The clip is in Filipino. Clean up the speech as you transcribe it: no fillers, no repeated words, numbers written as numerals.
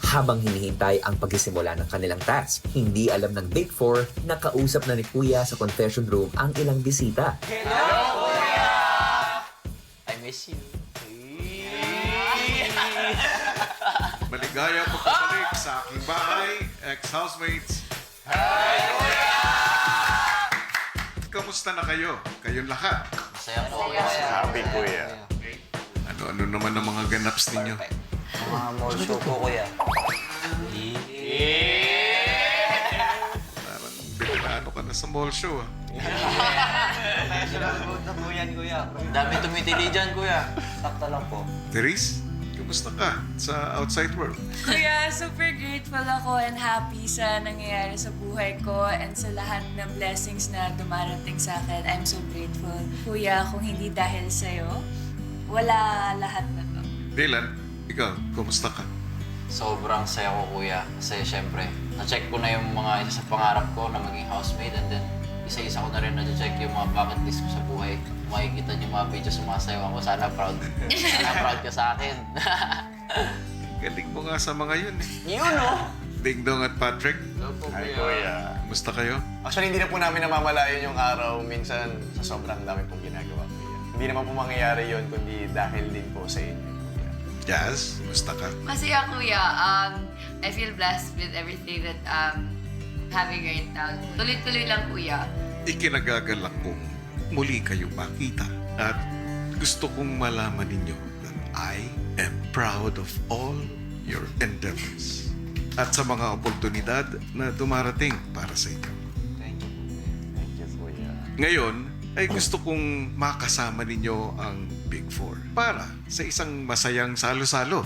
Habang hinihintay ang pagsisimula ng kanilang task, hindi alam ng Big Four na kausap na ni Kuya sa confession room ang ilang bisita. I miss you. Maligaya pagbabalik sa aking bahay, ex-housemates. Kamusta na kayo? Kayong lahat? Masaya po, kuya. Happy, kuya. Ano naman ang mga ganaps ninyo? Mga mall show po, kuya. Parang binano ka na sa mall show, ah. National vote na po yan, kuya. Dami tumitili dyan, kuya. Sakto lang po. Therese, kamusta ka sa outside world? Kuya, super grateful ako and happy sa nangyayari sa buhay ko and sa lahat ng blessings na dumarating sa akin. I'm so grateful. Kuya, kung hindi dahil sa'yo, wala lahat na to. Dylan, ikaw, kamusta ka? Sobrang saya ko, kuya. Kasi syempre, na-check ko na yung mga isa sa pangarap ko na maging housemate and then isa-isa ko na rin na-check yung mga bucket list ko sa buhay. Makikita niyo mga video sumasayaw ako. Sana proud. Sana proud ka sa akin. Galing mo nga sa mga yun, eh. Yun, no? Ding Dong at Patrick, Hi, kuya. kamusta kayo? Actually, hindi na po namin namamalayan yung araw. Minsan, sa sobrang dami pong ginagawa, kuya. Hindi naman po mangyayari yun, kundi dahil din po sa inyo, kuya. Jazz, kamusta ka? Masaya, kuya. I feel blessed with everything that having right now. Tuloy-tuloy lang, kuya. Ikinagagalak kong muli kayo makita at gusto kong malaman ninyo that I am proud of all your endeavors at sa mga oportunidad na dumarating para sa inyo. Thank you, kuya. Ngayon ay gusto kong makasama ninyo ang Big Four para sa isang masayang salo-salo